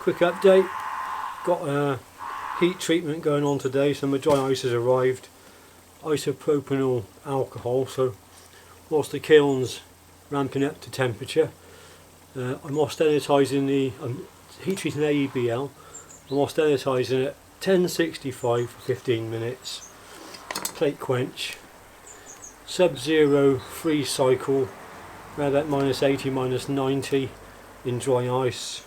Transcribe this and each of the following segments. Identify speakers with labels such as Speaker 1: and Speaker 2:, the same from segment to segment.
Speaker 1: Quick update, got a heat treatment going on today, so my dry ice has arrived. Isopropanol alcohol, so whilst the kiln's ramping up to temperature, I'm austenitizing I'm heat treating AEB-L. I'm austenitizing at 1065 for 15 minutes. Plate quench, sub-zero freeze cycle, around about -80, -90 in dry ice.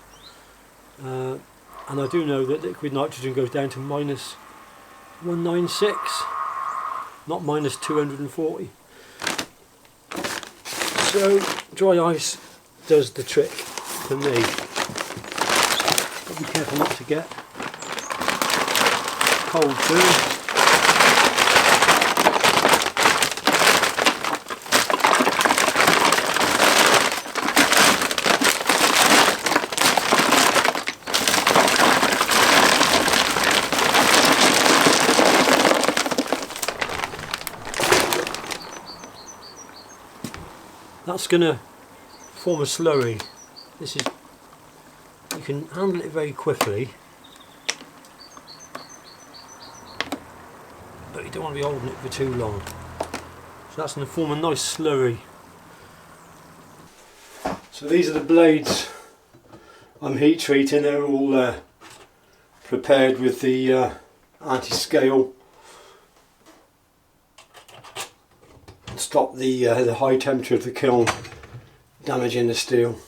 Speaker 1: And I do know that liquid nitrogen goes down to -196, not -240. So dry ice does the trick for me. Got to be careful not to get cold too. That's going to form a slurry. You can handle it very quickly, but you don't want to be holding it for too long. So that's going to form a nice slurry. So these are the blades I'm heat treating. They're all prepared with the anti-scale. Stop the high temperature of the kiln damaging the steel.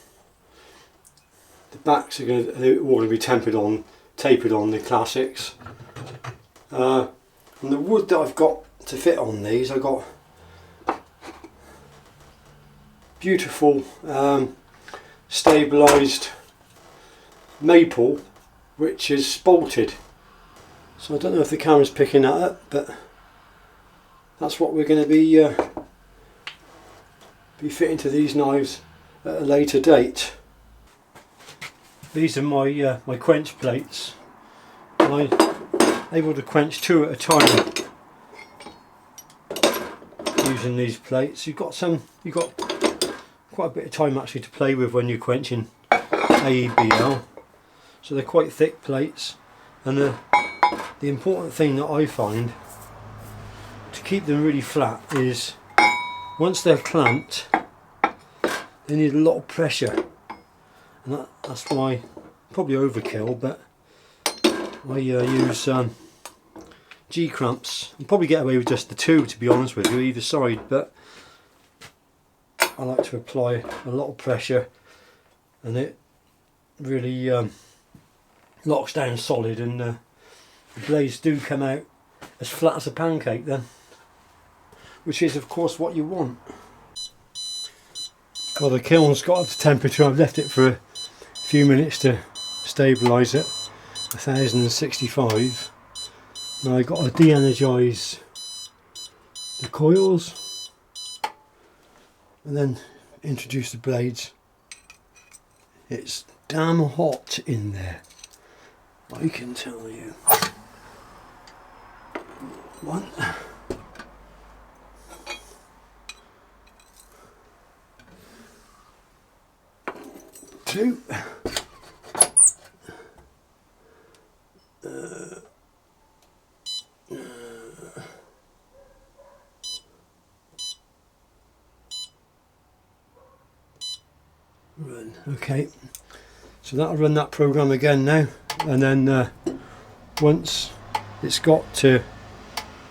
Speaker 1: The backs are all going to be tapered on the classics. And the wood that I've got to fit on these, I've got beautiful stabilised maple, which is spalted. So I don't know if the camera's picking that up, but that's what we're going to be fitting to these knives at a later date. These are my my quench plates. I'm able to quench 2 at a time using these plates. You've got quite a bit of time actually to play with when you're quenching AEB-L. So they're quite thick plates, and the important thing that I find to keep them really flat is once they're clamped, they need a lot of pressure, and that's why, probably overkill, but I use G clamps. You probably get away with just the 2, to be honest with you, either side, but I like to apply a lot of pressure, and it really locks down solid, and the blades do come out as flat as a pancake then, which is of course what you want. Well, the kiln's got up to temperature. I've left it for a few minutes to stabilise it, 1065. Now I've got to de-energise the coils and then introduce the blades. It's damn hot in there, I can tell you. 1, 2, run. Okay, so that'll run that program again now, and then once it's got to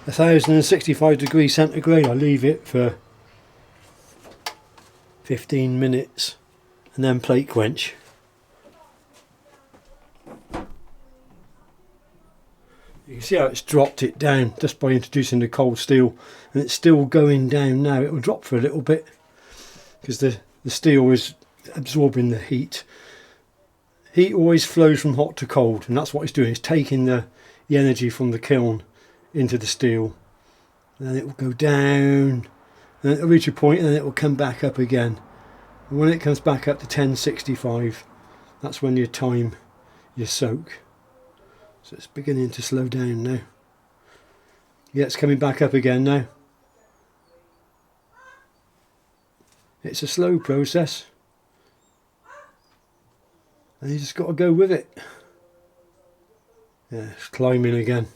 Speaker 1: 1065 degrees centigrade, I leave it for 15 minutes and then plate quench. You can see how it's dropped it down just by introducing the cold steel, and it's still going down now. It will drop for a little bit because the steel is absorbing the heat. Heat always flows from hot to cold, and that's what it's doing. It's taking the energy from the kiln into the steel, and then it will go down, and it'll reach a point, and then it will come back up again. And when it comes back up to 1065, that's when you time your soak. So it's beginning to slow down now. Yeah, it's coming back up again now. It's a slow process. and you just got to go with it. Yeah, it's climbing again.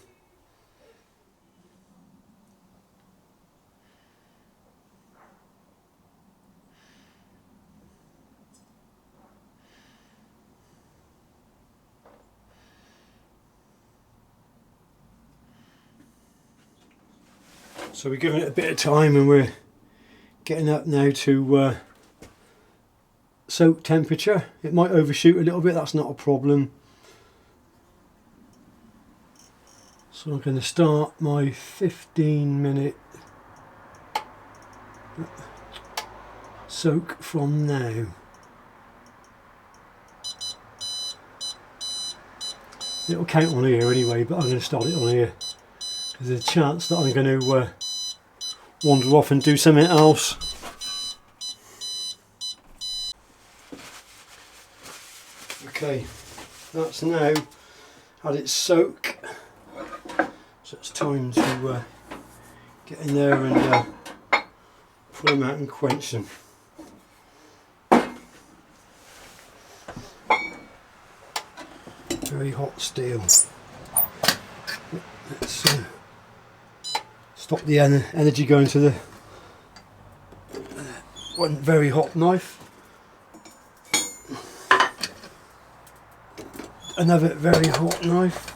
Speaker 1: So we're giving it a bit of time, and we're getting up now to soak temperature. It might overshoot a little bit, that's not a problem. So I'm going to start my 15-minute soak from now. It'll count on here anyway, but I'm going to start it on here because there's a chance that I'm going to wander off and do something else. Okay, that's now had its soak, so it's time to get in there and pull them out and quench them. Very hot steel. Let's stop the energy going to the one very hot knife. Another very hot knife.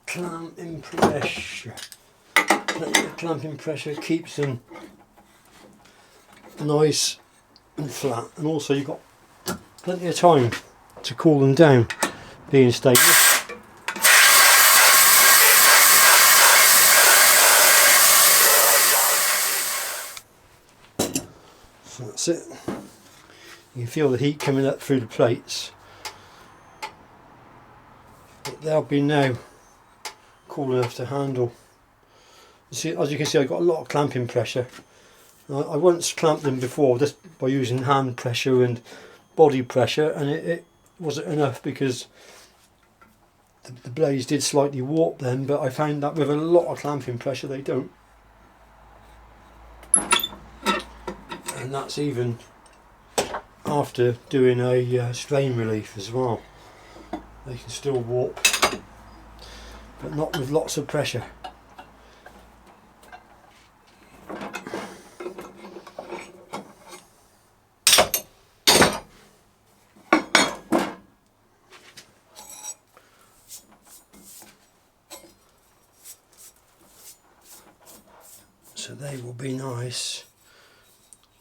Speaker 1: Clamping pressure. Plenty of clamping pressure keeps them nice and flat, and also you've got plenty of time to cool them down, being stainless. So that's it. You can feel the heat coming up through the plates, but they'll be now cool enough to handle. See, as you can see, I've got a lot of clamping pressure. I once clamped them before just by using hand pressure and body pressure, and it wasn't enough because the blades did slightly warp then, but I found that with a lot of clamping pressure they don't. And that's even after doing a strain relief as well. They can still warp, but not with lots of pressure. So they will be nice.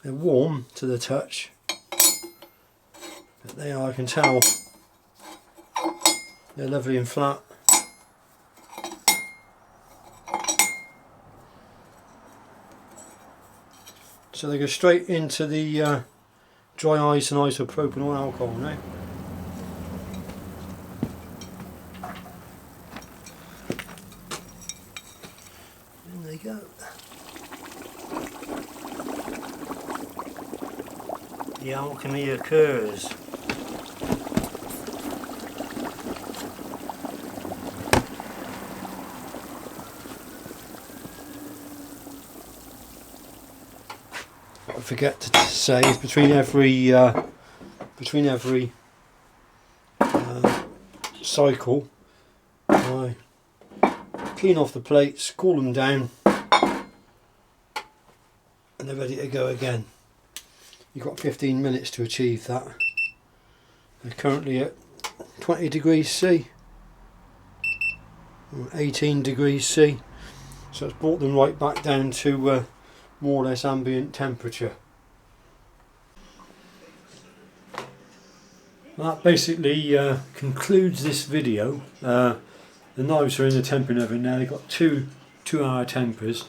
Speaker 1: They're warm to the touch, but they are, I can tell, they're lovely and flat. So they go straight into the dry ice and isopropanol alcohol now. In they go. The alchemy occurs. I forget to say is between every cycle I clean off the plates, cool them down, and they're ready to go again. You've got 15 minutes to achieve that. They're currently at 20 degrees C, 18 degrees C, so it's brought them right back down to more or less ambient temperature. That basically concludes this video. The knives are in the tempering oven now. They've got two 2-hour tempers.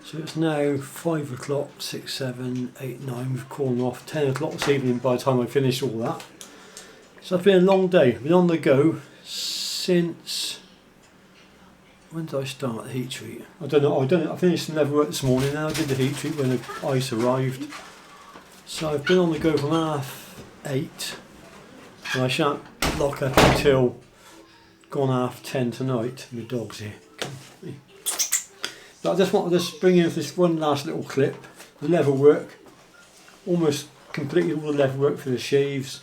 Speaker 1: So it's now 5 o'clock, 6, 7, 8, 9. We've called them off 10 o'clock this evening by the time I finish all that. So it's been a long day. I've been on the go since, when did I start the heat treat? I don't know. I finished the leather work this morning, and I did the heat treat when the ice arrived. So I've been on the go from 8:30, and I shan't lock up until gone 10:30 tonight. My dog's here. But I just wanted to bring in this one last little clip. The leather work, almost completed all the leather work for the sheaves.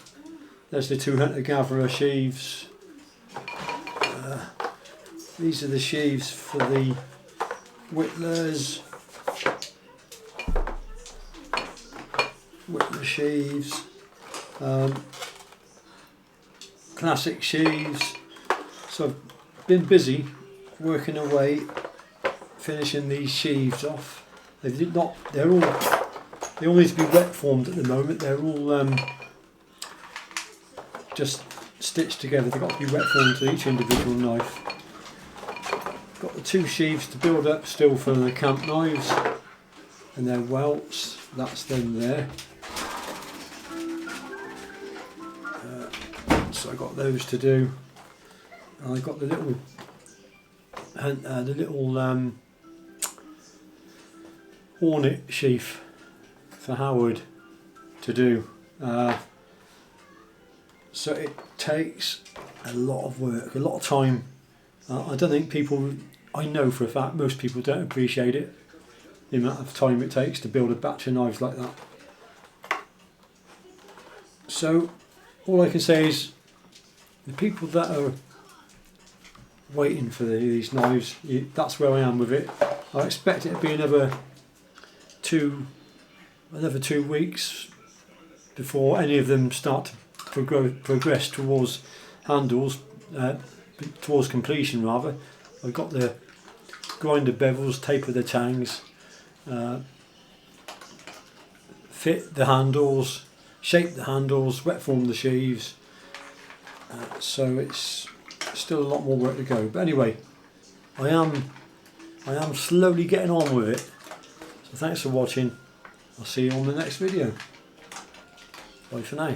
Speaker 1: There's the two hunter-gatherer sheaves. These are the sheaves for the whittlers. Whittler sheaves. Classic sheaves. So I've been busy working away, finishing these sheaves off. They all need to be wet formed at the moment. They're all just stitched together. They've got to be wet formed to each individual knife. Got the two sheaves to build up still for the camp knives and their welts. That's them there. So I got those to do. And I got the little hornet sheath for Howard to do. So it takes a lot of work, a lot of time. I don't think I know for a fact most people don't appreciate it, the amount of time it takes to build a batch of knives like that. So all I can say is the people that are waiting for these knives, that's where I am with it. I expect it to be another two weeks before any of them start to progress towards handles, towards completion rather. I've got the grinder bevels, taper the tangs, fit the handles, shape the handles, wet form the sheaves. So it's still a lot more work to go. But anyway, I am slowly getting on with it. So thanks for watching. I'll see you on the next video. Bye for now.